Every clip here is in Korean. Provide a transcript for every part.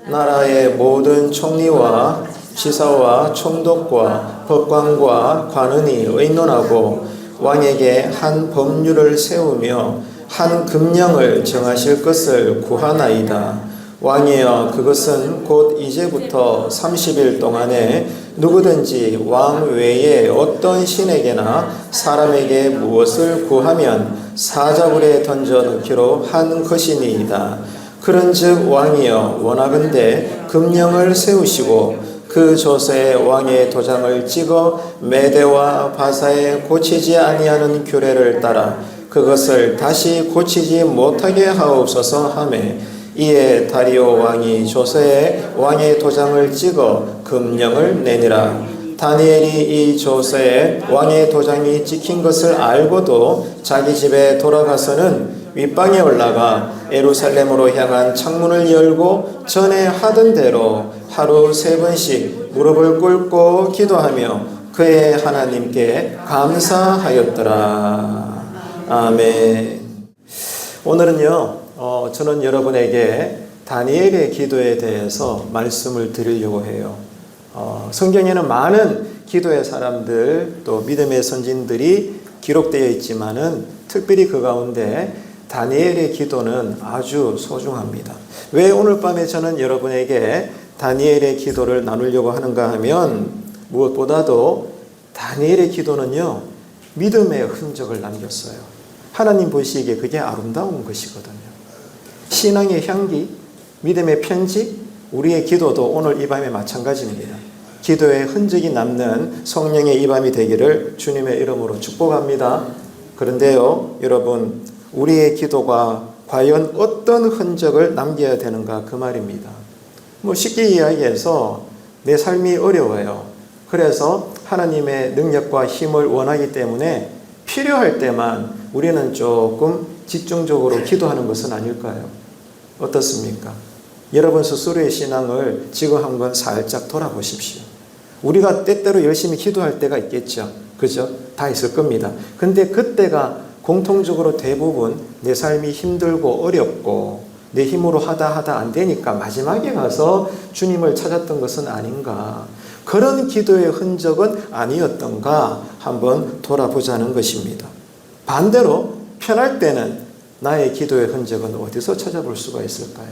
나라의 모든 총리와 지사와 총독과 법관과 관원이 의논하고 왕에게 한 법률을 세우며 한 금령을 정하실 것을 구하나이다. 왕이여, 그것은 곧 이제부터 30일 동안에 누구든지 왕 외에 어떤 신에게나 사람에게 무엇을 구하면 사자굴에 던져 넣기로 한 것이니이다. 그런즉 왕이여, 원하건대 금령을 세우시고 그 조서에 왕의 도장을 찍어 메대와 바사에 고치지 아니하는 규례를 따라 그것을 다시 고치지 못하게 하옵소서 하매, 이에 다리오 왕이 조서에 왕의 도장을 찍어 금령을 내니라. 다니엘이 이 조서에 왕의 도장이 찍힌 것을 알고도 자기 집에 돌아가서는 윗방에 올라가 예루살렘으로 향한 창문을 열고 전에 하던 대로 하루 3번씩 무릎을 꿇고 기도하며 그의 하나님께 감사하였더라. 아멘. 오늘은요, 저는 여러분에게 다니엘의 기도에 대해서 말씀을 드리려고 해요. 성경에는 많은 기도의 사람들, 또 믿음의 선진들이 기록되어 있지만은 특별히 그 가운데 다니엘의 기도는 아주 소중합니다. 왜 오늘 밤에 저는 여러분에게 다니엘의 기도를 나누려고 하는가 하면, 무엇보다도 다니엘의 기도는요, 믿음의 흔적을 남겼어요. 하나님 보시기에 그게 아름다운 것이거든요. 신앙의 향기, 믿음의 편지, 우리의 기도도 오늘 이 밤에 마찬가지입니다. 기도의 흔적이 남는 성령의 이 밤이 되기를 주님의 이름으로 축복합니다. 그런데요, 여러분, 우리의 기도가 과연 어떤 흔적을 남겨야 되는가, 그 말입니다. 쉽게 이야기해서 내 삶이 어려워요. 그래서 하나님의 능력과 힘을 원하기 때문에 필요할 때만 우리는 조금 집중적으로 기도하는 것은 아닐까요? 어떻습니까? 여러분 스스로의 신앙을 지금 한번 살짝 돌아보십시오. 우리가 때때로 열심히 기도할 때가 있겠죠. 그죠? 다 있을 겁니다. 근데 그때가 공통적으로 대부분 내 삶이 힘들고 어렵고 내 힘으로 하다 안 되니까 마지막에 가서 주님을 찾았던 것은 아닌가. 그런 기도의 흔적은 아니었던가 한번 돌아보자는 것입니다. 반대로 편할 때는 나의 기도의 흔적은 어디서 찾아볼 수가 있을까요?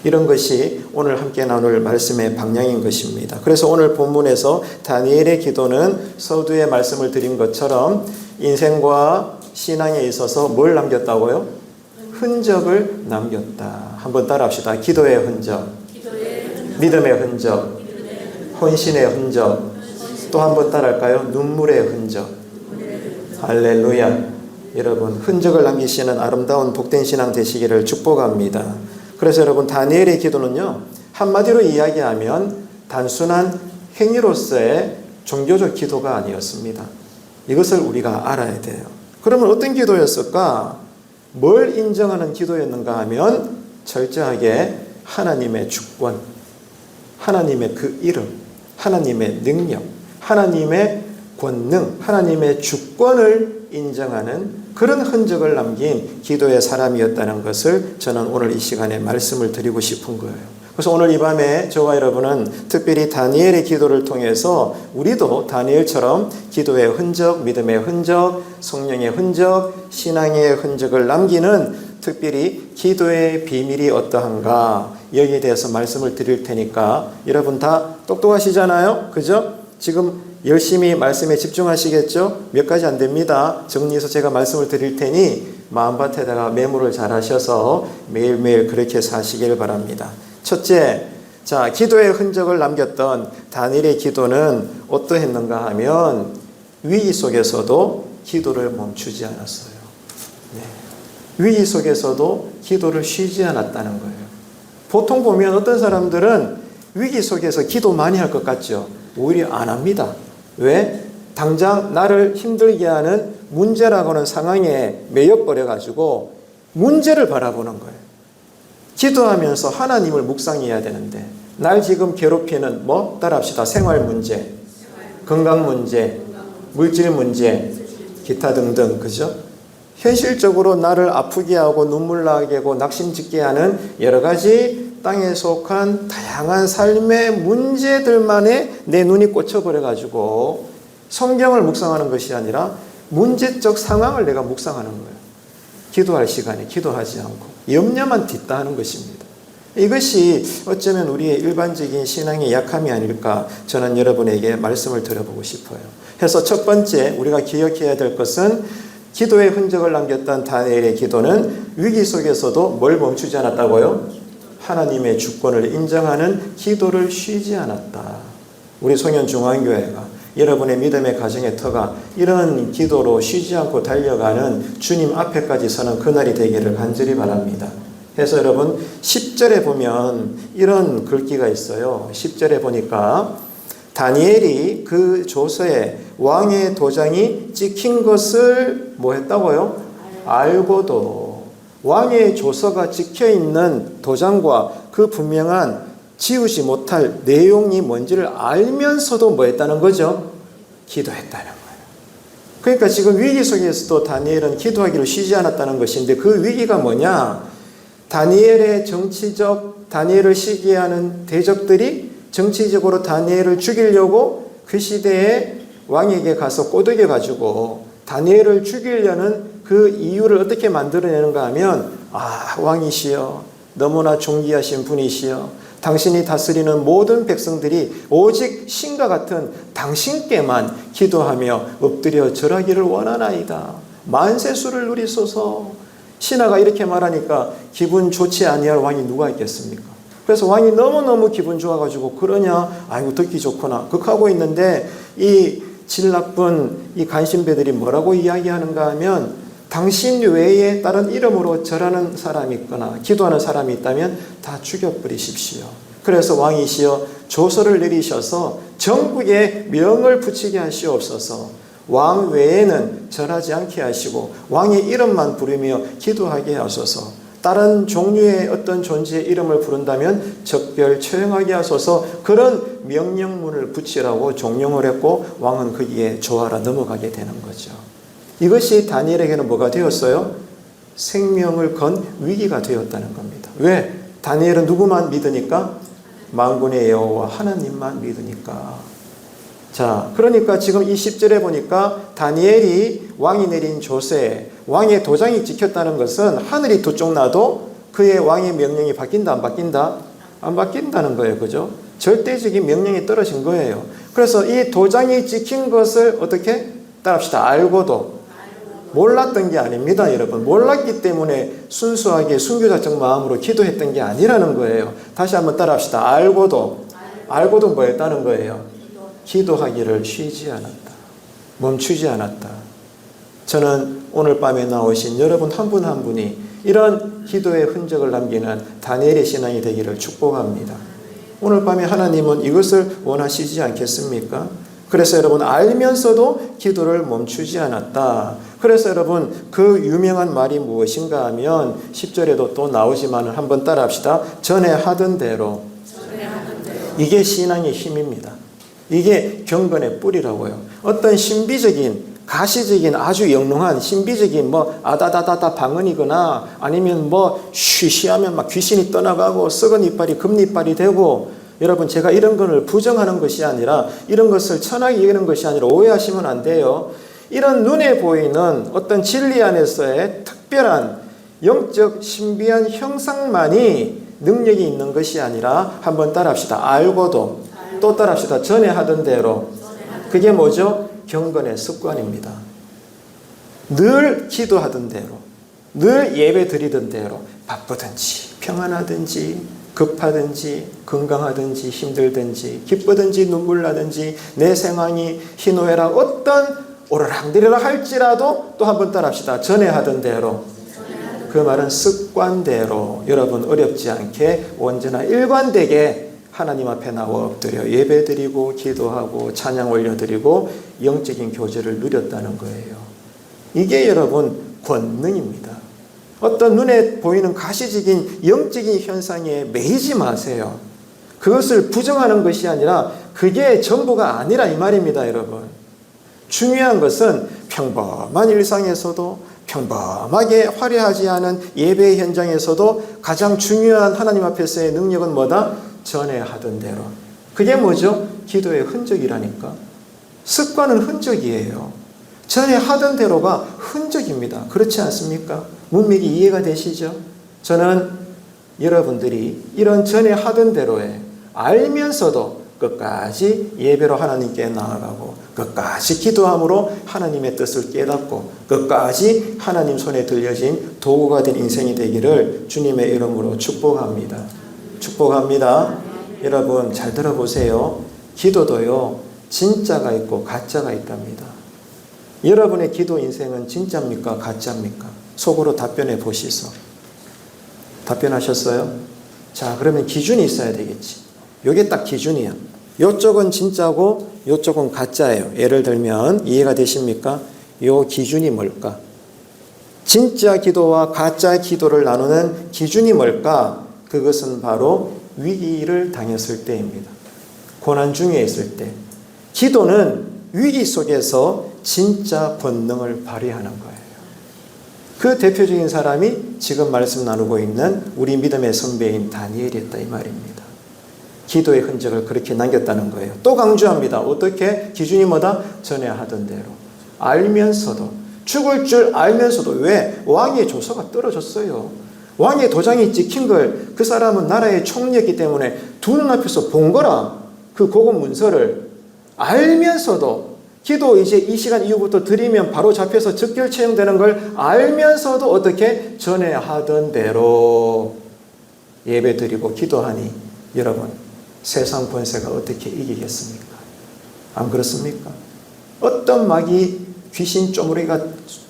이런 것이 오늘 함께 나눌 말씀의 방향인 것입니다. 그래서 오늘 본문에서 다니엘의 기도는 서두에 말씀을 드린 것처럼 인생과 신앙에 있어서 뭘 남겼다고요? 흔적을 남겼다. 한번 따라합시다. 기도의 흔적, 믿음의 흔적, 헌신의 흔적, 또 한번 따라할까요? 눈물의 흔적. 할렐루야. 여러분, 흔적을 남기시는 아름다운 복된 신앙 되시기를 축복합니다. 그래서 여러분, 다니엘의 기도는요, 한마디로 이야기하면 단순한 행위로서의 종교적 기도가 아니었습니다. 이것을 우리가 알아야 돼요. 그러면 어떤 기도였을까? 뭘 인정하는 기도였는가 하면 철저하게 하나님의 주권, 하나님의 그 이름, 하나님의 능력, 하나님의 권능, 하나님의 주권을 인정하는 그런 흔적을 남긴 기도의 사람이었다는 것을 저는 오늘 이 시간에 말씀을 드리고 싶은 거예요. 그래서 오늘 이 밤에 저와 여러분은 특별히 다니엘의 기도를 통해서 우리도 다니엘처럼 기도의 흔적, 믿음의 흔적, 성령의 흔적, 신앙의 흔적을 남기는 특별히 기도의 비밀이 어떠한가, 여기에 대해서 말씀을 드릴 테니까 여러분 다 똑똑하시잖아요. 그죠? 지금 열심히 말씀에 집중하시겠죠? 몇 가지 안 됩니다. 정리해서 제가 말씀을 드릴 테니 마음밭에다가 메모를 잘 하셔서 매일매일 그렇게 사시길 바랍니다. 첫째, 자, 기도의 흔적을 남겼던 다니엘의 기도는 어떠했는가 하면 위기 속에서도 기도를 멈추지 않았어요. 네. 위기 속에서도 기도를 쉬지 않았다는 거예요. 보통 보면 어떤 사람들은 위기 속에서 기도 많이 할 것 같죠? 오히려 안 합니다. 왜? 당장 나를 힘들게 하는 문제라고 하는 상황에 매여버려가지고 문제를 바라보는 거예요. 기도하면서 하나님을 묵상해야 되는데 날 지금 괴롭히는 따라합시다. 생활 문제, 건강 문제, 물질 문제, 기타 등등, 그죠? 현실적으로 나를 아프게 하고 눈물 나게 하고 낙심짓게 하는 여러 가지 땅에 속한 다양한 삶의 문제들만에 내 눈이 꽂혀버려가지고 성경을 묵상하는 것이 아니라 문제적 상황을 내가 묵상하는 거예요. 기도할 시간에 기도하지 않고 염려만 딛다 하는 것입니다. 이것이 어쩌면 우리의 일반적인 신앙의 약함이 아닐까 저는 여러분에게 말씀을 드려보고 싶어요. 그래서 첫 번째 우리가 기억해야 될 것은 기도의 흔적을 남겼던 다니엘의 기도는 위기 속에서도 뭘 멈추지 않았다고요? 하나님의 주권을 인정하는 기도를 쉬지 않았다. 우리 송현중앙교회가 여러분의 믿음의 가정의 터가 이런 기도로 쉬지 않고 달려가는 주님 앞에까지 서는 그날이 되기를 간절히 바랍니다. 그래서 여러분 10절에 보면 이런 글귀가 있어요. 10절에 보니까 다니엘이 그 조서에 왕의 도장이 찍힌 것을 뭐 했다고요? 알고도 왕의 조서가 찍혀있는 도장과 그 분명한 지우지 못할 내용이 뭔지를 알면서도 뭐 했다는 거죠? 기도했다는 거예요. 그러니까 지금 위기 속에서도 다니엘은 기도하기를 쉬지 않았다는 것인데 그 위기가 뭐냐? 다니엘의 다니엘을 시기하는 대적들이 정치적으로 다니엘을 죽이려고 그 시대에 왕에게 가서 꼬드겨 가지고 다니엘을 죽이려는 그 이유를 어떻게 만들어내는가 하면 왕이시여 너무나 존귀하신 분이시여 당신이 다스리는 모든 백성들이 오직 신과 같은 당신께만 기도하며 엎드려 절하기를 원하나이다. 만세수를 누리소서. 신하가 이렇게 말하니까 기분 좋지 아니할 왕이 누가 있겠습니까? 그래서 왕이 너무너무 기분 좋아가지고 그러냐? 아이고 듣기 좋구나. 극하고 있는데 이 질 나쁜 이 간신배들이 뭐라고 이야기하는가 하면 당신 외에 다른 이름으로 절하는 사람이 있거나 기도하는 사람이 있다면 다 죽여버리십시오. 그래서 왕이시여 조서를 내리셔서 전국에 명을 붙이게 하시옵소서. 왕 외에는 절하지 않게 하시고 왕의 이름만 부르며 기도하게 하소서. 다른 종류의 어떤 존재의 이름을 부른다면 적별 처형하게 하소서. 그런 명령문을 붙이라고 종용을 했고 왕은 거기에 조하라 넘어가게 되는 거죠. 이것이 다니엘에게는 뭐가 되었어요? 생명을 건 위기가 되었다는 겁니다. 왜? 다니엘은 누구만 믿으니까? 만군의 여호와 하나님만 믿으니까. 자, 그러니까 지금 이 10절에 보니까 다니엘이 왕이 내린 조서에 왕의 도장이 찍혔다는 것은 하늘이 두 쪽 나도 그의 왕의 명령이 바뀐다 안 바뀐다? 안 바뀐다는 거예요. 그죠? 절대적인 명령이 떨어진 거예요. 그래서 이 도장이 찍힌 것을 어떻게? 따라합시다. 알고도 몰랐던 게 아닙니다, 여러분. 몰랐기 때문에 순수하게 순교자적 마음으로 기도했던 게 아니라는 거예요. 다시 한번 따라합시다. 알고도 뭐 했다는 거예요? 기도하기를 쉬지 않았다. 멈추지 않았다. 저는 오늘 밤에 나오신 여러분 한 분 한 분이 이런 기도의 흔적을 남기는 다니엘의 신앙이 되기를 축복합니다. 오늘 밤에 하나님은 이것을 원하시지 않겠습니까? 그래서 여러분 알면서도 기도를 멈추지 않았다. 그래서 여러분 그 유명한 말이 무엇인가 하면 10절에도 또 나오지만 한번 따라합시다. 전에 하던 대로. 이게 신앙의 힘입니다. 이게 경건의 뿌리라고요. 어떤 신비적인 가시적인 아주 영롱한 신비적인 아다다다다 방언이거나 아니면 쉬쉬하면 막 귀신이 떠나가고 썩은 이빨이 금리빨이 되고 여러분 제가 이런 것을 부정하는 것이 아니라 이런 것을 천하게 여기는 것이 아니라 오해하시면 안 돼요. 이런 눈에 보이는 어떤 진리 안에서의 특별한 영적 신비한 형상만이 능력이 있는 것이 아니라 한번 따라합시다. 알고도 또 따라합시다. 전에 하던 대로. 그게 뭐죠? 경건의 습관입니다. 늘 기도하던 대로, 늘 예배 드리던 대로 바쁘든지 평안하든지 급하든지 건강하든지 힘들든지 기쁘든지 눈물 나든지 내 상황이 희노애라 어떤 오르락내리락 할지라도 또 한번 따라합시다. 전에 하던 대로. 그 말은 습관대로 여러분 어렵지 않게 언제나 일관되게 하나님 앞에 나와 엎드려 예배드리고 기도하고 찬양 올려드리고 영적인 교제를 누렸다는 거예요. 이게 여러분 권능입니다. 어떤 눈에 보이는 가시적인 영적인 현상에 매이지 마세요. 그것을 부정하는 것이 아니라 그게 전부가 아니라 이 말입니다, 여러분. 중요한 것은 평범한 일상에서도 평범하게 화려하지 않은 예배 현장에서도 가장 중요한 하나님 앞에서의 능력은 뭐다? 전에 하던 대로. 그게 뭐죠? 기도의 흔적이라니까. 습관은 흔적이에요. 전에 하던 대로가 흔적입니다. 그렇지 않습니까? 문맥이 이해가 되시죠? 저는 여러분들이 이런 전에 하던 대로에 알면서도 끝까지 예배로 하나님께 나아가고 끝까지 기도함으로 하나님의 뜻을 깨닫고 끝까지 하나님 손에 들려진 도구가 된 인생이 되기를 주님의 이름으로 축복합니다. 축복합니다. 여러분 잘 들어보세요. 기도도요, 진짜가 있고 가짜가 있답니다. 여러분의 기도 인생은 진짜입니까? 가짜입니까? 속으로 답변해 보시소. 답변하셨어요? 자, 그러면 기준이 있어야 되겠지. 이게 딱 기준이야. 이쪽은 진짜고 이쪽은 가짜예요. 예를 들면 이해가 되십니까? 이 기준이 뭘까? 진짜 기도와 가짜 기도를 나누는 기준이 뭘까? 그것은 바로 위기를 당했을 때입니다. 고난 중에 있을 때. 기도는 위기 속에서 진짜 권능을 발휘하는 거예요. 그 대표적인 사람이 지금 말씀 나누고 있는 우리 믿음의 선배인 다니엘이었다 이 말입니다. 기도의 흔적을 그렇게 남겼다는 거예요. 또 강조합니다. 어떻게? 기준이 뭐다? 전에 하던 대로. 알면서도, 죽을 줄 알면서도. 왜? 왕의 조서가 떨어졌어요. 왕의 도장이 찍힌 걸 그 사람은 나라의 총리였기 때문에 두 눈앞에서 본 거라. 그 고급 문서를 알면서도 기도 이제 이 시간 이후부터 드리면 바로 잡혀서 즉결 채용되는 걸 알면서도 어떻게? 전에 하던 대로 예배 드리고 기도하니 여러분 세상 권세가 어떻게 이기겠습니까? 안 그렇습니까? 어떤 마귀 귀신 쪼무리가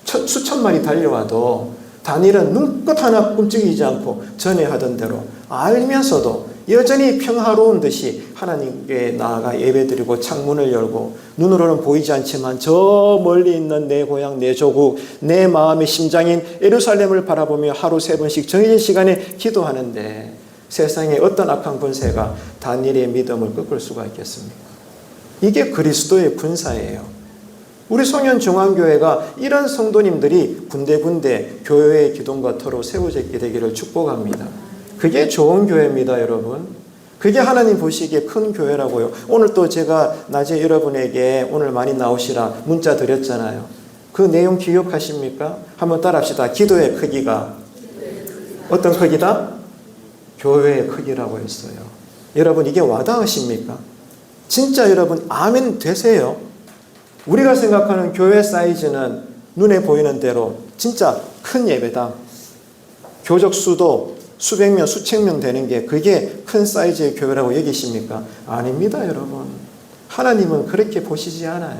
수천 마리 달려와도 다니엘은 눈끝 하나 끔찍이지 않고 전에 하던 대로 알면서도 여전히 평화로운 듯이 하나님께 나아가 예배드리고 창문을 열고 눈으로는 보이지 않지만 저 멀리 있는 내 고향, 내 조국, 내 마음의 심장인 예루살렘을 바라보며 하루 3번씩 정해진 시간에 기도하는데 세상에 어떤 악한 권세가 다니엘의 믿음을 꺾을 수가 있겠습니까? 이게 그리스도의 군사예요. 우리 송현중앙교회가 이런 성도님들이 군데군데 교회의 기둥과 터로 세워지게 되기를 축복합니다. 그게 좋은 교회입니다, 여러분. 그게 하나님 보시기에 큰 교회라고요. 오늘 또 제가 낮에 여러분에게 오늘 많이 나오시라 문자 드렸잖아요. 그 내용 기억하십니까? 한번 따라합시다. 기도의 크기가 어떤 크기다? 교회의 크기라고 했어요. 여러분 이게 와닿으십니까? 진짜 여러분 아멘 되세요. 우리가 생각하는 교회 사이즈는 눈에 보이는 대로 진짜 큰 예배당, 교적 수도 수백 명, 수천 명 되는 게 그게 큰 사이즈의 교회라고 여기십니까? 아닙니다, 여러분. 하나님은 그렇게 보시지 않아요.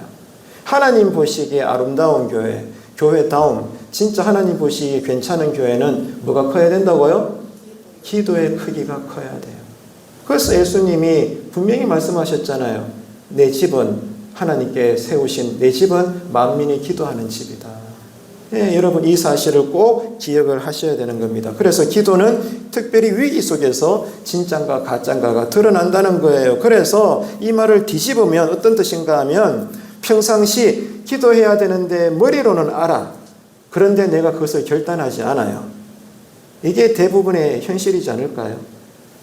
하나님 보시기에 아름다운 교회, 교회다움, 진짜 하나님 보시기에 괜찮은 교회는 뭐가 커야 된다고요? 기도의 크기가 커야 돼요. 그래서 예수님이 분명히 말씀하셨잖아요. 내 집은 하나님께 세우신 내 집은 만민이 기도하는 집이다. 예, 여러분 이 사실을 꼭 기억을 하셔야 되는 겁니다. 그래서 기도는 특별히 위기 속에서 진짠가 가짠가가 드러난다는 거예요. 그래서 이 말을 뒤집으면 어떤 뜻인가 하면 평상시 기도해야 되는데 머리로는 알아. 그런데 내가 그것을 결단하지 않아요. 이게 대부분의 현실이지 않을까요?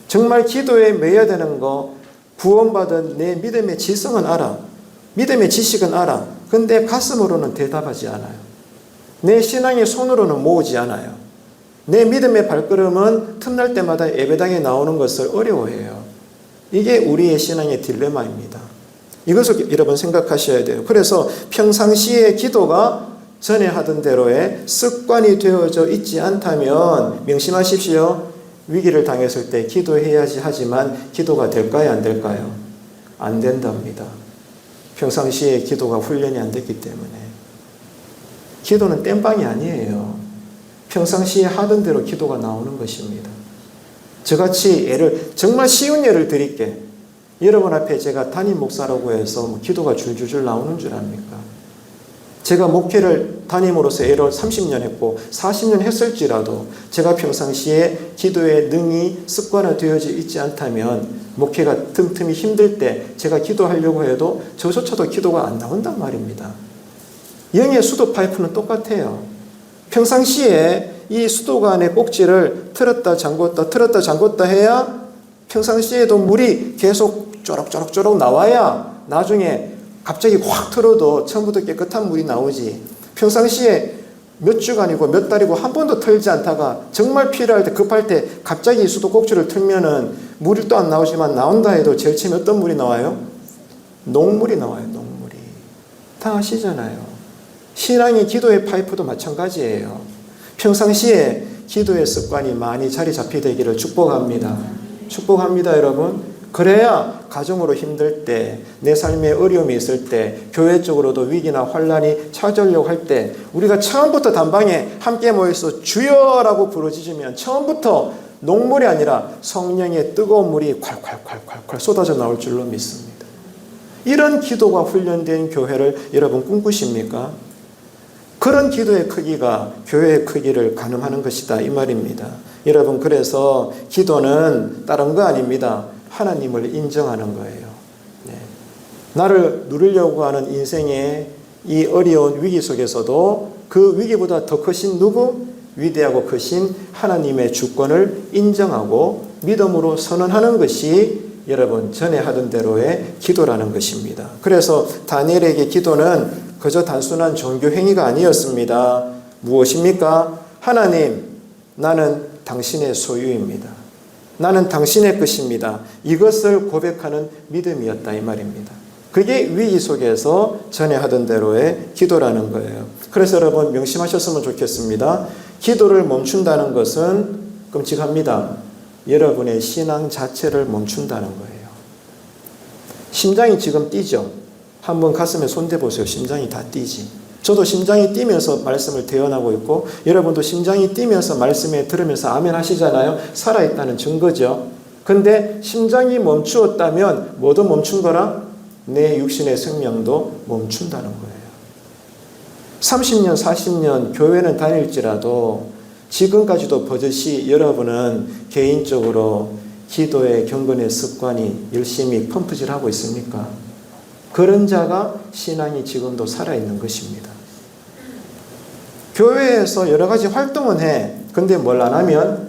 정말 기도에 매여야 되는 거 구원받은 내 믿음의 지성은 알아. 믿음의 지식은 알아. 근데 가슴으로는 대답하지 않아요. 내 신앙의 손으로는 모으지 않아요. 내 믿음의 발걸음은 틈날 때마다 예배당에 나오는 것을 어려워해요. 이게 우리의 신앙의 딜레마입니다. 이것을 여러분 생각하셔야 돼요. 그래서 평상시에 기도가 전에 하던 대로의 습관이 되어져 있지 않다면 명심하십시오. 위기를 당했을 때 기도해야지 하지만 기도가 될까요? 안 될까요? 안 된답니다. 평상시에 기도가 훈련이 안 됐기 때문에. 기도는 땜빵이 아니에요. 평상시에 하던 대로 기도가 나오는 것입니다. 저같이 정말 쉬운 예를 드릴게. 여러분 앞에 제가 담임 목사라고 해서 기도가 줄줄줄 나오는 줄 압니까? 제가 목회를 담임으로서 예를 30년 했고 40년 했을지라도 제가 평상시에 기도의 능이 습관화되어져 있지 않다면 목회가 틈틈이 힘들 때 제가 기도하려고 해도 저조차도 기도가 안 나온단 말입니다. 영의 수도 파이프는 똑같아요. 평상시에 이 수도관의 꼭지를 틀었다 잠궜다 해야 평상시에도 물이 계속 쪼록쪼록 나와야 나중에 갑자기 확 틀어도 처음부터 깨끗한 물이 나오지. 평상시에 몇 주간이고 몇 달이고 한 번도 틀지 않다가 정말 필요할 때 급할 때 갑자기 수도 꼭지를 틀면은 물이 또 안 나오지만 나온다 해도 제일 처음에 어떤 물이 나와요? 녹물이 나와요. 녹물이. 다 아시잖아요. 신앙의 기도의 파이프도 마찬가지예요. 평상시에 기도의 습관이 많이 자리 잡히되기를 축복합니다. 축복합니다, 여러분. 그래야 가정으로 힘들 때, 내 삶에 어려움이 있을 때, 교회적으로도 위기나 환란이 찾아오려고 할 때 우리가 처음부터 단방에 함께 모여서 주여라고 부르짖으면 처음부터 녹물이 아니라 성령의 뜨거운 물이 콸콸콸콸콸 쏟아져 나올 줄로 믿습니다. 이런 기도가 훈련된 교회를 여러분 꿈꾸십니까? 그런 기도의 크기가 교회의 크기를 가늠하는 것이다 이 말입니다. 여러분, 그래서 기도는 다른 거 아닙니다. 하나님을 인정하는 거예요. 네. 나를 누리려고 하는 인생의 이 어려운 위기 속에서도 그 위기보다 더 크신 누구? 위대하고 크신 하나님의 주권을 인정하고 믿음으로 선언하는 것이 여러분 전에 하던 대로의 기도라는 것입니다. 그래서 다니엘에게 기도는 그저 단순한 종교 행위가 아니었습니다. 무엇입니까? 하나님, 나는 당신의 소유입니다. 나는 당신의 것입니다. 이것을 고백하는 믿음이었다 이 말입니다. 그게 위기 속에서 전에 하던 대로의 기도라는 거예요. 그래서 여러분 명심하셨으면 좋겠습니다. 기도를 멈춘다는 것은 끔찍합니다. 여러분의 신앙 자체를 멈춘다는 거예요. 심장이 지금 뛰죠. 한번 가슴에 손대 보세요. 심장이 다 뛰지. 저도 심장이 뛰면서 말씀을 대언하고 있고 여러분도 심장이 뛰면서 말씀에 들으면서 아멘 하시잖아요. 살아있다는 증거죠. 근데 심장이 멈추었다면 뭐도 멈춘 거라? 내 육신의 생명도 멈춘다는 거예요. 30년, 40년 교회는 다닐지라도 지금까지도 버젓이 여러분은 개인적으로 기도의 경건의 습관이 열심히 펌프질하고 있습니까? 그런 자가 신앙이 지금도 살아있는 것입니다. 교회에서 여러 가지 활동은 해. 근데 뭘 안 하면?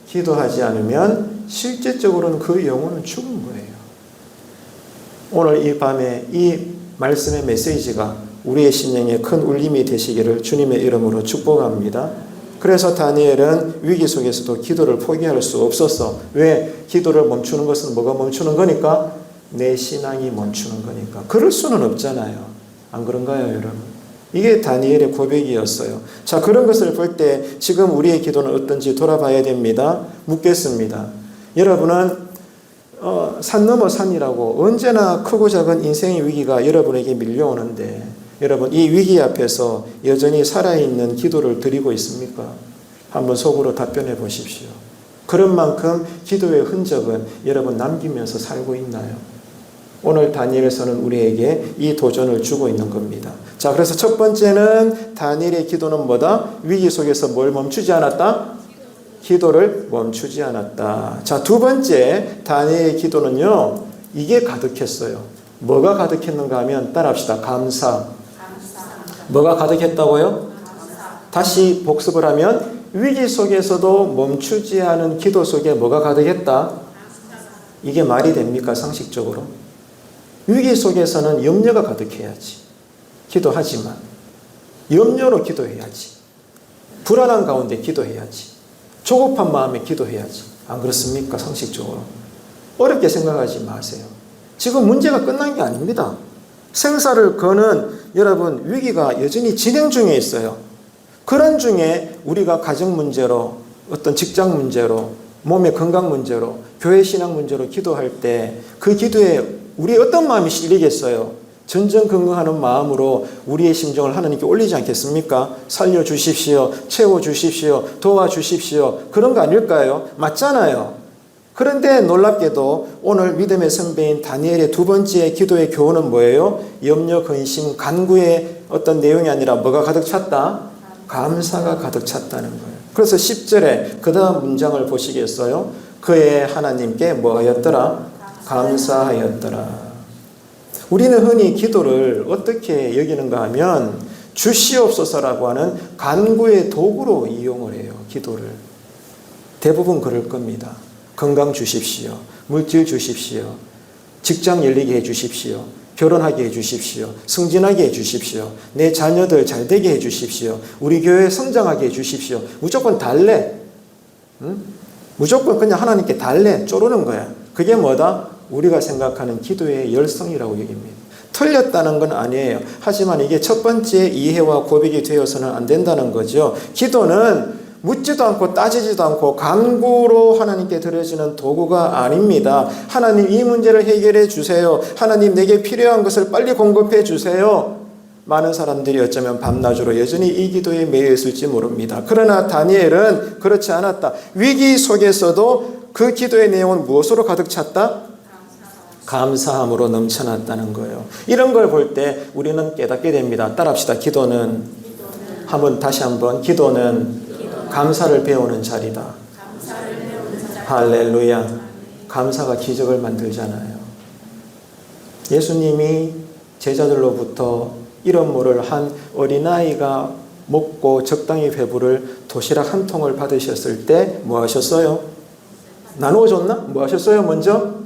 기도하지 않으면 실제적으로는 그 영혼은 죽은 거예요. 오늘 이 밤에 이 말씀의 메시지가 우리의 심령에 큰 울림이 되시기를 주님의 이름으로 축복합니다. 그래서 다니엘은 위기 속에서도 기도를 포기할 수 없었어. 왜? 기도를 멈추는 것은 뭐가 멈추는 거니까? 내 신앙이 멈추는 거니까. 그럴 수는 없잖아요. 안 그런가요, 여러분? 이게 다니엘의 고백이었어요. 자, 그런 것을 볼 때 지금 우리의 기도는 어떤지 돌아봐야 됩니다. 묻겠습니다. 여러분은 산 넘어 산이라고 언제나 크고 작은 인생의 위기가 여러분에게 밀려오는데 여러분 이 위기 앞에서 여전히 살아있는 기도를 드리고 있습니까? 한번 속으로 답변해 보십시오. 그런 만큼 기도의 흔적은 여러분 남기면서 살고 있나요? 오늘 다니엘에서는 우리에게 이 도전을 주고 있는 겁니다. 자, 그래서 첫 번째는 다니엘의 기도는 뭐다? 위기 속에서 뭘 멈추지 않았다? 기도를 멈추지 않았다. 자, 두 번째 다니엘의 기도는요, 이게 가득했어요. 뭐가 가득했는가 하면 따라합시다. 감사. 뭐가 가득했다고요? 다시 복습을 하면 위기 속에서도 멈추지 않은 기도 속에 뭐가 가득했다? 이게 말이 됩니까? 상식적으로? 위기 속에서는 염려가 가득해야지. 기도하지만 염려로 기도해야지. 불안한 가운데 기도해야지. 조급한 마음에 기도해야지. 안 그렇습니까? 상식적으로. 어렵게 생각하지 마세요. 지금 문제가 끝난 게 아닙니다. 생사를 거는 여러분 위기가 여전히 진행 중에 있어요. 그런 중에 우리가 가정 문제로, 어떤 직장 문제로, 몸의 건강 문제로, 교회 신앙 문제로 기도할 때 그 기도에 우리의 어떤 마음이 실리겠어요? 전전긍긍하는 마음으로 우리의 심정을 하나님께 올리지 않겠습니까? 살려주십시오. 채워주십시오. 도와주십시오. 그런 거 아닐까요? 맞잖아요. 그런데 놀랍게도 오늘 믿음의 선배인 다니엘의 두 번째 기도의 교훈은 뭐예요? 염려, 근심, 간구의 어떤 내용이 아니라 뭐가 가득 찼다? 감사가 가득 찼다는 거예요. 그래서 10절에 그 다음 문장을 보시겠어요? 그의 하나님께 뭐하였더라? 감사하였더라. 우리는 흔히 기도를 어떻게 여기는가 하면 주시옵소서라고 하는 간구의 도구로 이용을 해요. 기도를. 대부분 그럴 겁니다. 건강 주십시오. 물질 주십시오. 직장 열리게 해 주십시오. 결혼하게 해 주십시오. 승진하게 해 주십시오. 내 자녀들 잘 되게 해 주십시오. 우리 교회 성장하게 해 주십시오. 무조건 달래. 응? 무조건 그냥 하나님께 달래. 쪼르는 거야. 그게 뭐다? 우리가 생각하는 기도의 열성이라고 여깁니다. 틀렸다는 건 아니에요. 하지만 이게 첫 번째 이해와 고백이 되어서는 안 된다는 거죠. 기도는 묻지도 않고 따지지도 않고 간구로 하나님께 드려지는 도구가 아닙니다. 하나님 이 문제를 해결해 주세요. 하나님 내게 필요한 것을 빨리 공급해 주세요. 많은 사람들이 어쩌면 밤낮으로 여전히 이 기도에 매여 있을지 모릅니다. 그러나 다니엘은 그렇지 않았다. 위기 속에서도 그 기도의 내용은 무엇으로 가득 찼다? 감사함으로 넘쳐났다는 거예요. 이런 걸 볼 때 우리는 깨닫게 됩니다. 따라합시다. 기도는 다시 한번 기도는 감사를 배우는 자리다. 할렐루야. 감사가 기적을 만들잖아요. 예수님이 제자들로부터 이런 물을 한 어린아이가 먹고 적당히 배부를 도시락 한 통을 받으셨을 때 뭐 하셨어요? 나누어 줬나? 뭐 하셨어요? 먼저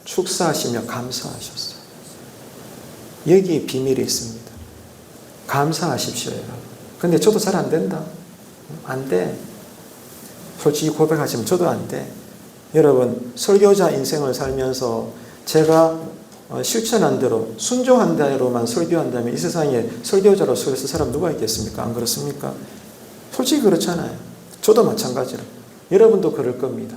축사하시며 감사하셨어요. 여기에 비밀이 있습니다. 감사하십시오, 여러분. 근데 저도 잘 안 된다. 안 돼. 솔직히 고백하시면 저도 안 돼. 여러분, 설교자 인생을 살면서 제가 실천한 대로, 순종한 대로만 설교한다면 이 세상에 설교자로 서 있을 사람 누가 있겠습니까? 안 그렇습니까? 솔직히 그렇잖아요. 저도 마찬가지로. 여러분도 그럴 겁니다.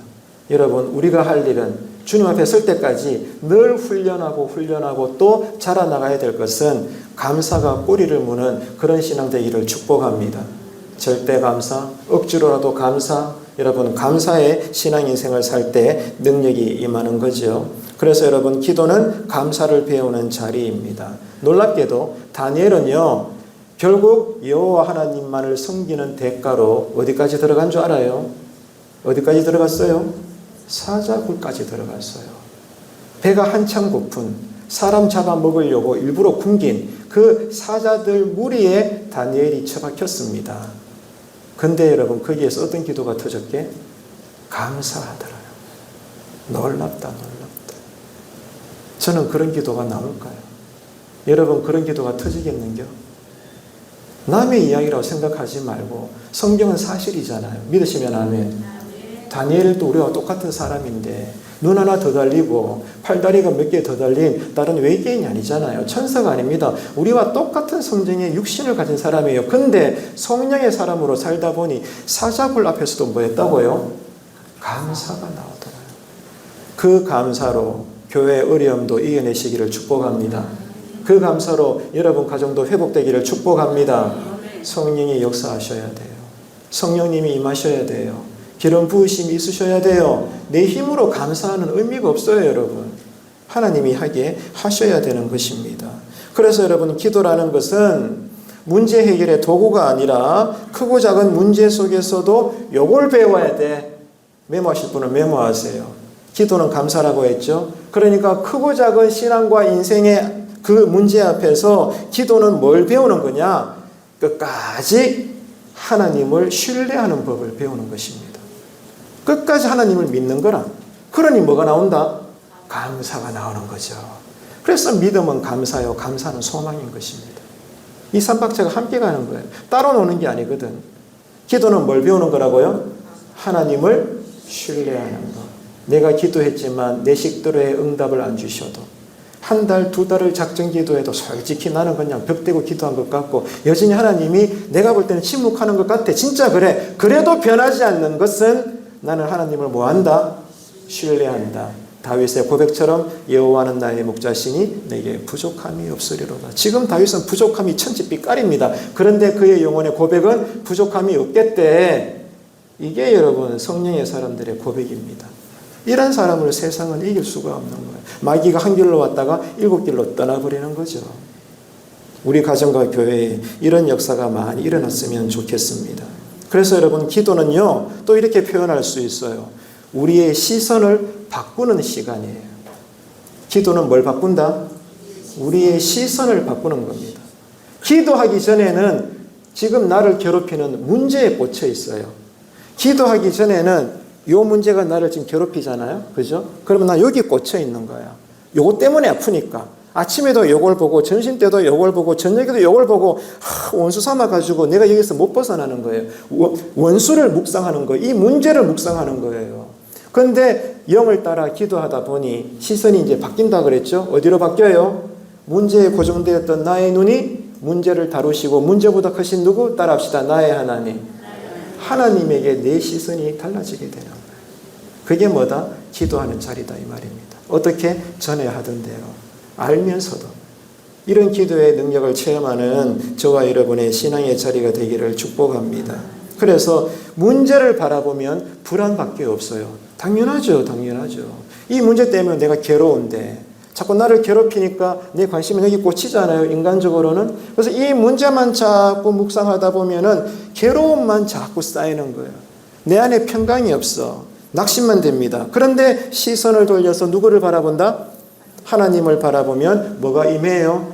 여러분, 우리가 할 일은 주님 앞에 설 때까지 늘 훈련하고 또 자라나가야 될 것은 감사가 꼬리를 무는 그런 신앙 되기를 축복합니다. 절대 감사, 억지로라도 감사, 여러분 감사의 신앙 인생을 살 때 능력이 임하는 거죠. 그래서 여러분 기도는 감사를 배우는 자리입니다. 놀랍게도 다니엘은요 결국 여호와 하나님만을 섬기는 대가로 어디까지 들어간 줄 알아요? 어디까지 들어갔어요? 사자굴까지 들어갔어요. 배가 한참 고픈 사람 잡아먹으려고 일부러 굶긴 그 사자들 무리에 다니엘이 처박혔습니다. 근데 여러분 거기에서 어떤 기도가 터졌게? 감사하더라요. 놀랍다. 저는 그런 기도가 나올까요? 여러분 그런 기도가 터지겠는겨? 남의 이야기라고 생각하지 말고 성경은 사실이잖아요. 믿으시면 아멘. 다니엘도 우리와 똑같은 사람인데 눈 하나 더 달리고 팔다리가 몇 개 더 달린 다른 외계인이 아니잖아요. 천사가 아닙니다. 우리와 똑같은 성정의 육신을 가진 사람이에요. 근데 성령의 사람으로 살다 보니 사자굴 앞에서도 뭐 했다고요? 감사가 나오더라고요. 그 감사로 교회의 어려움도 이겨내시기를 축복합니다. 그 감사로 여러분 가정도 회복되기를 축복합니다. 성령이 역사하셔야 돼요. 성령님이 임하셔야 돼요. 기름 부으심이 있으셔야 돼요. 내 힘으로 감사하는 의미가 없어요, 여러분. 하나님이 하게 하셔야 되는 것입니다. 그래서 여러분 기도라는 것은 문제 해결의 도구가 아니라 크고 작은 문제 속에서도 요걸 배워야 돼. 메모하실 분은 메모하세요. 기도는 감사라고 했죠. 그러니까 크고 작은 신앙과 인생의 그 문제 앞에서 기도는 뭘 배우는 거냐? 끝까지 하나님을 신뢰하는 법을 배우는 것입니다. 끝까지 하나님을 믿는 거라. 그러니 뭐가 나온다? 감사가 나오는 거죠. 그래서 믿음은 감사요. 감사는 소망인 것입니다. 이 삼박자가 함께 가는 거예요. 따로 노는 게 아니거든. 기도는 뭘 배우는 거라고요? 하나님을 신뢰하는 것. 내가 기도했지만 내 식대로의 응답을 안 주셔도 한 달, 두 달을 작정 기도해도 솔직히 나는 그냥 벽대고 기도한 것 같고 여전히 하나님이 내가 볼 때는 침묵하는 것 같아. 진짜 그래. 그래도 변하지 않는 것은 나는 하나님을 뭐한다? 신뢰한다. 다윗의 고백처럼 여호와는 나의 목자시니 내게 부족함이 없으리로다. 지금 다윗은 부족함이 천지빛깔입니다. 그런데 그의 영혼의 고백은 부족함이 없겠대. 이게 여러분 성령의 사람들의 고백입니다. 이런 사람을 세상은 이길 수가 없는 거예요. 마귀가 한 길로 왔다가 일곱 길로 떠나버리는 거죠. 우리 가정과 교회에 이런 역사가 많이 일어났으면 좋겠습니다. 그래서 여러분 기도는요 또 이렇게 표현할 수 있어요. 우리의 시선을 바꾸는 시간이에요. 기도는 뭘 바꾼다? 우리의 시선을 바꾸는 겁니다. 기도하기 전에는 지금 나를 괴롭히는 문제에 꽂혀 있어요. 기도하기 전에는 요 문제가 나를 지금 괴롭히잖아요. 그죠? 그러면 나 여기 꽂혀 있는 거야. 요거 때문에 아프니까. 아침에도 요걸 보고, 점심 때도 요걸 보고, 저녁에도 요걸 보고, 원수 삼아가지고 내가 여기서 못 벗어나는 거예요. 원수를 묵상하는 거예요. 이 문제를 묵상하는 거예요. 그런데 영을 따라 기도하다 보니 시선이 이제 바뀐다 그랬죠? 어디로 바뀌어요? 문제에 고정되었던 나의 눈이 문제를 다루시고, 문제보다 크신 누구? 따라합시다. 나의 하나님. 하나님에게 내 시선이 달라지게 되는 거예요. 그게 뭐다? 기도하는 자리다 이 말입니다. 어떻게? 전에 하던 대로 알면서도 이런 기도의 능력을 체험하는 저와 여러분의 신앙의 자리가 되기를 축복합니다. 그래서 문제를 바라보면 불안밖에 없어요. 당연하죠. 이 문제 때문에 내가 괴로운데 자꾸 나를 괴롭히니까 내 관심이 여기 꽂히잖아요. 인간적으로는. 그래서 이 문제만 자꾸 묵상하다 보면은 괴로움만 자꾸 쌓이는 거예요. 내 안에 평강이 없어. 낙심만 됩니다. 그런데 시선을 돌려서 누구를 바라본다? 하나님을 바라보면 뭐가 임해요?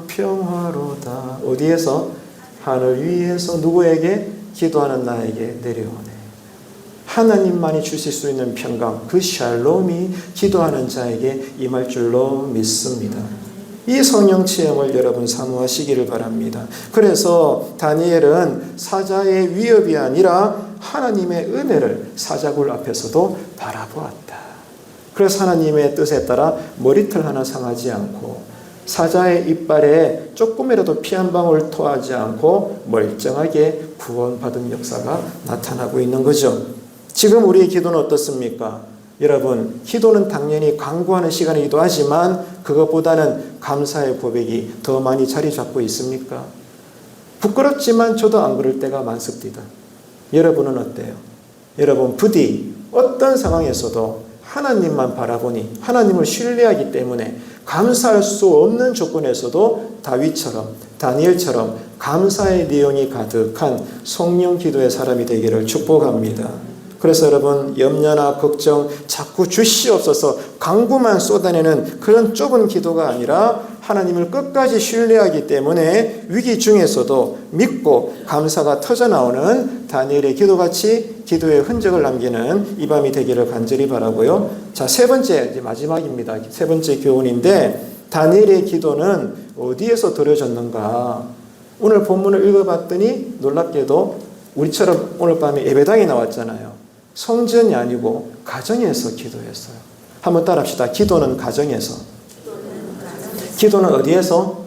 평화로다. 어디에서? 하늘 위에서 누구에게? 기도하는 나에게 내려오네. 하나님만이 주실 수 있는 평강, 그 샬롬이 기도하는 자에게 임할 줄로 믿습니다. 이 성령 체험을 여러분 사모하시기를 바랍니다. 그래서 다니엘은 사자의 위협이 아니라 하나님의 은혜를 사자굴 앞에서도 바라보았다. 그래서 하나님의 뜻에 따라 머리털 하나 상하지 않고 사자의 이빨에 조금이라도 피 한 방울 토하지 않고 멀쩡하게 구원받은 역사가 나타나고 있는 거죠. 지금 우리의 기도는 어떻습니까? 여러분, 기도는 당연히 간구하는 시간이기도 하지만 그것보다는 감사의 고백이 더 많이 자리 잡고 있습니까? 부끄럽지만 저도 안 그럴 때가 많습니다. 여러분은 어때요? 여러분 부디 어떤 상황에서도 하나님만 바라보니 하나님을 신뢰하기 때문에 감사할 수 없는 조건에서도 다윗처럼 다니엘처럼 감사의 내용이 가득한 성령 기도의 사람이 되기를 축복합니다. 그래서 여러분 염려나 걱정 자꾸 주시옵소서 간구만 쏟아내는 그런 좁은 기도가 아니라 하나님을 끝까지 신뢰하기 때문에 위기 중에서도 믿고 감사가 터져나오는 다니엘의 기도같이 기도의 흔적을 남기는 이 밤이 되기를 간절히 바라고요. 자, 세 번째 이제 마지막입니다. 세 번째 교훈인데 다니엘의 기도는 어디에서 드려졌는가? 오늘 본문을 읽어봤더니 놀랍게도 우리처럼 오늘 밤에 예배당에 나왔잖아요. 성전이 아니고 가정에서 기도했어요. 한번 따라합시다. 기도는 가정에서. 기도는 어디에서?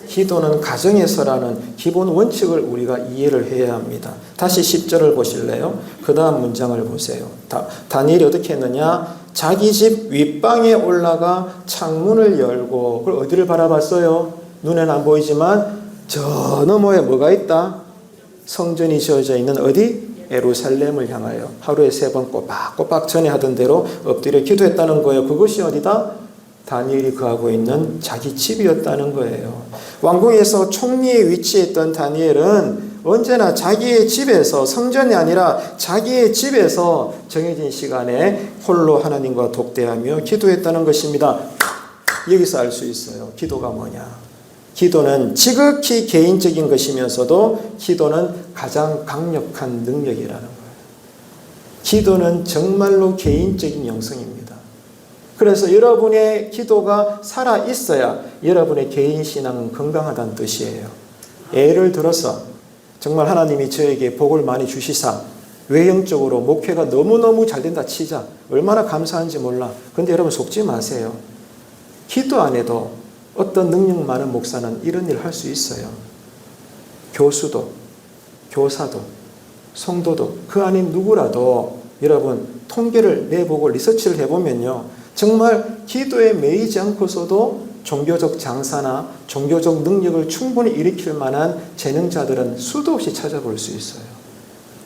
기도는 가정에서라는 기본 원칙을 우리가 이해를 해야 합니다. 다시 10절을 보실래요? 그 다음 문장을 보세요. 다니엘이 어떻게 했느냐? 자기 집 윗방에 올라가 창문을 열고 그걸 어디를 바라봤어요? 눈에는 안 보이지만 저 너머에 뭐가 있다? 성전이 지어져 있는 어디? 예루살렘을 향하여 하루에 3번 꼬박꼬박 전에 하던 대로 엎드려 기도했다는 거예요. 그것이 어디다? 다니엘이 거하고 있는 자기 집이었다는 거예요. 왕궁에서 총리에 위치했던 다니엘은 언제나 자기의 집에서 성전이 아니라 자기의 집에서 정해진 시간에 홀로 하나님과 독대하며 기도했다는 것입니다. 여기서 알 수 있어요. 기도가 뭐냐? 기도는 지극히 개인적인 것이면서도 기도는 가장 강력한 능력이라는 거예요. 기도는 정말로 개인적인 영성입니다. 그래서 여러분의 기도가 살아있어야 여러분의 개인 신앙은 건강하다는 뜻이에요. 예를 들어서 정말 하나님이 저에게 복을 많이 주시사 외형적으로 목회가 너무너무 잘 된다 치자. 얼마나 감사한지 몰라. 그런데 여러분 속지 마세요. 기도 안 해도 어떤 능력 많은 목사는 이런 일을 할 수 있어요. 교수도, 교사도, 성도도, 그 아닌 누구라도 여러분 통계를 내보고 리서치를 해보면요. 정말 기도에 매이지 않고서도 종교적 장사나 종교적 능력을 충분히 일으킬 만한 재능자들은 수도 없이 찾아볼 수 있어요.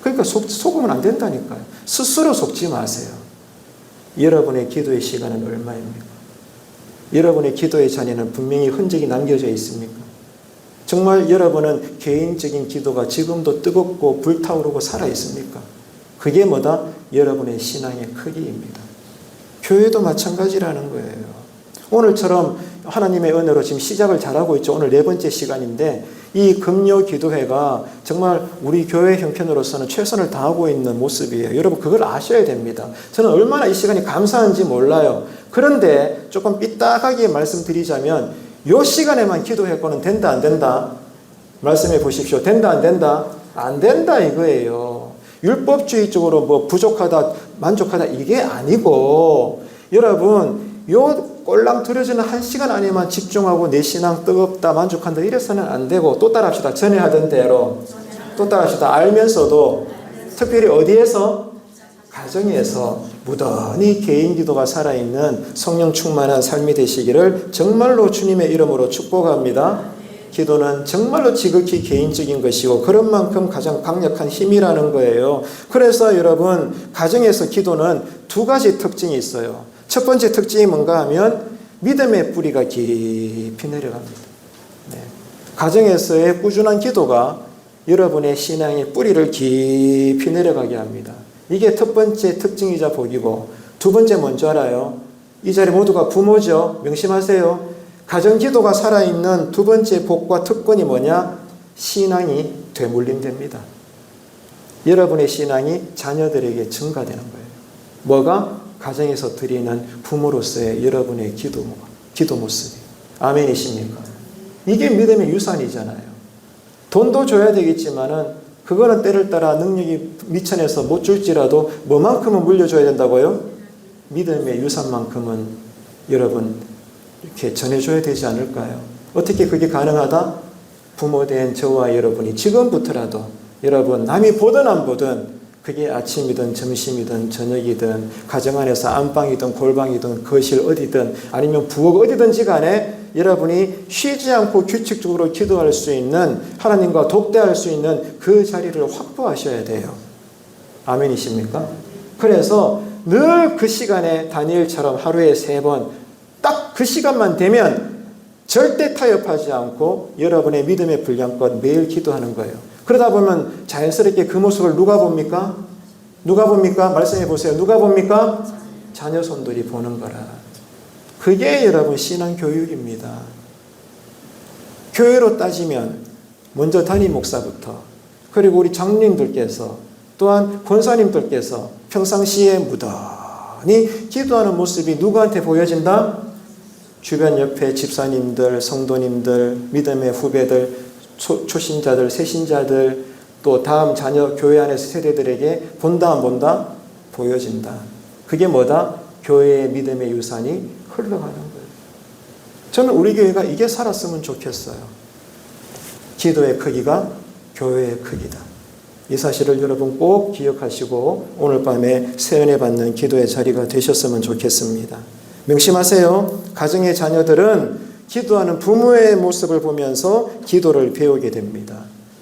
그러니까 속으면 안 된다니까요. 스스로 속지 마세요. 여러분의 기도의 시간은 얼마입니까? 여러분의 기도의 자리는 분명히 흔적이 남겨져 있습니까? 정말 여러분은 개인적인 기도가 지금도 뜨겁고 불타오르고 살아있습니까? 그게 뭐다? 여러분의 신앙의 크기입니다. 교회도 마찬가지라는 거예요. 오늘처럼 하나님의 은혜로 지금 시작을 잘하고 있죠. 오늘 4번째 시간인데 이 금요 기도회가 정말 우리 교회 형편으로서는 최선을 다하고 있는 모습이에요. 여러분 그걸 아셔야 됩니다. 저는 얼마나 이 시간이 감사한지 몰라요. 그런데 조금 삐딱하게 말씀드리자면 이 시간에만 기도해서는 된다 안 된다? 말씀해 보십시오. 된다 안 된다? 안 된다 이거예요. 율법주의적으로 뭐 부족하다 만족하다 이게 아니고 여러분 요 꼴랑 들어지는 1시간 안에만 집중하고 내 신앙 뜨겁다 만족한다 이래서는 안 되고 또 따라합시다. 전에 하던 대로 또 따라합시다. 알면서도 특별히 어디에서? 가정에서 무던히 개인 기도가 살아있는 성령 충만한 삶이 되시기를 정말로 주님의 이름으로 축복합니다. 기도는 정말로 지극히 개인적인 것이고 그런 만큼 가장 강력한 힘이라는 거예요. 그래서 여러분 가정에서 기도는 2가지 특징이 있어요. 첫 번째 특징이 뭔가 하면 믿음의 뿌리가 깊이 내려갑니다. 네. 가정에서의 꾸준한 기도가 여러분의 신앙의 뿌리를 깊이 내려가게 합니다. 이게 첫 번째 특징이자 복이고 2번째 뭔지 알아요? 이 자리 모두가 부모죠. 명심하세요. 가정 기도가 살아있는 2번째 복과 특권이 뭐냐? 신앙이 되물림됩니다. 여러분의 신앙이 자녀들에게 증가되는 거예요. 뭐가? 가정에서 드리는 부모로서의 여러분의 기도 모습이. 아멘이십니까? 이게 믿음의 유산이잖아요. 돈도 줘야 되겠지만은 그거는 때를 따라 능력이 미천해서 못 줄지라도 뭐만큼은 물려줘야 된다고요? 믿음의 유산만큼은 여러분 이렇게 전해줘야 되지 않을까요? 어떻게 그게 가능하다? 부모된 저와 여러분이 지금부터라도 여러분 남이 보든 안 보든 그게 아침이든 점심이든 저녁이든 가정 안에서 안방이든 골방이든 거실 어디든 아니면 부엌 어디든지 간에 여러분이 쉬지 않고 규칙적으로 기도할 수 있는 하나님과 독대할 수 있는 그 자리를 확보하셔야 돼요. 아멘이십니까? 그래서 늘 그 시간에 다니엘처럼 하루에 3번 딱 그 시간만 되면 절대 타협하지 않고 여러분의 믿음의 분량껏 매일 기도하는 거예요. 그러다 보면 자연스럽게 그 모습을 누가 봅니까? 누가 봅니까? 말씀해 보세요. 누가 봅니까? 자녀 손들이 보는 거라. 그게 여러분 신앙 교육입니다. 교회로 따지면 먼저 담임 목사부터 그리고 우리 장로님들께서 또한 권사님들께서 평상시에 무던히 기도하는 모습이 누구한테 보여진다? 주변 옆에 집사님들, 성도님들, 믿음의 후배들, 초신자들, 새신자들, 또 다음 자녀 교회 안에서 세대들에게 본다 안 본다? 보여진다. 그게 뭐다? 교회의 믿음의 유산이 흘러가는 거예요. 저는 우리 교회가 이게 살았으면 좋겠어요. 기도의 크기가 교회의 크기다. 이 사실을 여러분 꼭 기억하시고 오늘 밤에 세연해 받는 기도의 자리가 되셨으면 좋겠습니다. 명심하세요. 가정의 자녀들은 기도하는 부모의 모습을 보면서 기도를 배우게 됩니다.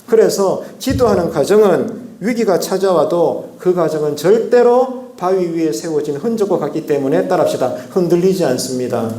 그래서 기도하는 가정은 위기가 찾아와도 그 가정은 절대로 바위 위에 세워진 흔적과 같기 때문에 따라합시다. 흔들리지 않습니다.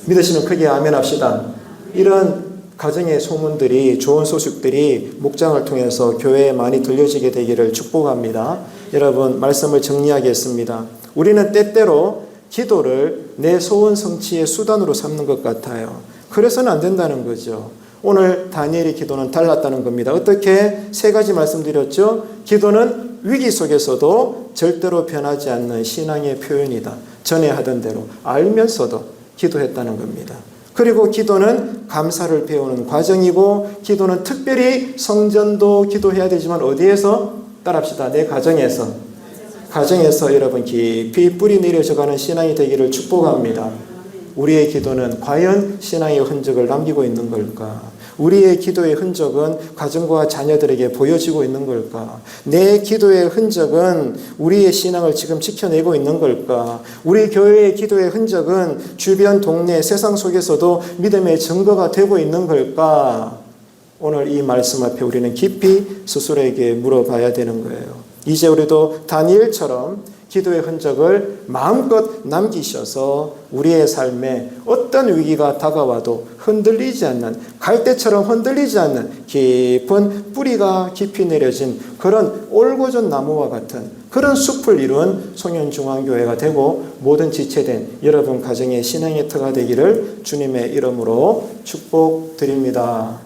믿으시면 크게 아멘 합시다. 이런 가정의 소문들이 좋은 소식들이 목장을 통해서 교회에 많이 들려지게 되기를 축복합니다. 여러분 말씀을 정리하겠습니다. 우리는 때때로 기도를 내 소원 성취의 수단으로 삼는 것 같아요. 그래서는 안 된다는 거죠. 오늘 다니엘의 기도는 달랐다는 겁니다. 어떻게? 3가지 말씀드렸죠. 기도는 위기 속에서도 절대로 변하지 않는 신앙의 표현이다. 전에 하던 대로 알면서도 기도했다는 겁니다. 그리고 기도는 감사를 배우는 과정이고 기도는 특별히 성전도 기도해야 되지만 어디에서? 따라합시다. 내 가정에서 여러분 깊이 뿌리 내려져가는 신앙이 되기를 축복합니다. 우리의 기도는 과연 신앙의 흔적을 남기고 있는 걸까? 우리의 기도의 흔적은 가정과 자녀들에게 보여지고 있는 걸까? 내 기도의 흔적은 우리의 신앙을 지금 지켜내고 있는 걸까? 우리 교회의 기도의 흔적은 주변 동네 세상 속에서도 믿음의 증거가 되고 있는 걸까? 오늘 이 말씀 앞에 우리는 깊이 스스로에게 물어봐야 되는 거예요. 이제 우리도 다니엘처럼 기도의 흔적을 마음껏 남기셔서 우리의 삶에 어떤 위기가 다가와도 흔들리지 않는, 갈대처럼 흔들리지 않는 깊은 뿌리가 깊이 내려진 그런 올고전 나무와 같은 그런 숲을 이룬 송현중앙교회가 되고 모든 지체된 여러분 가정의 신앙의 터가 되기를 주님의 이름으로 축복드립니다.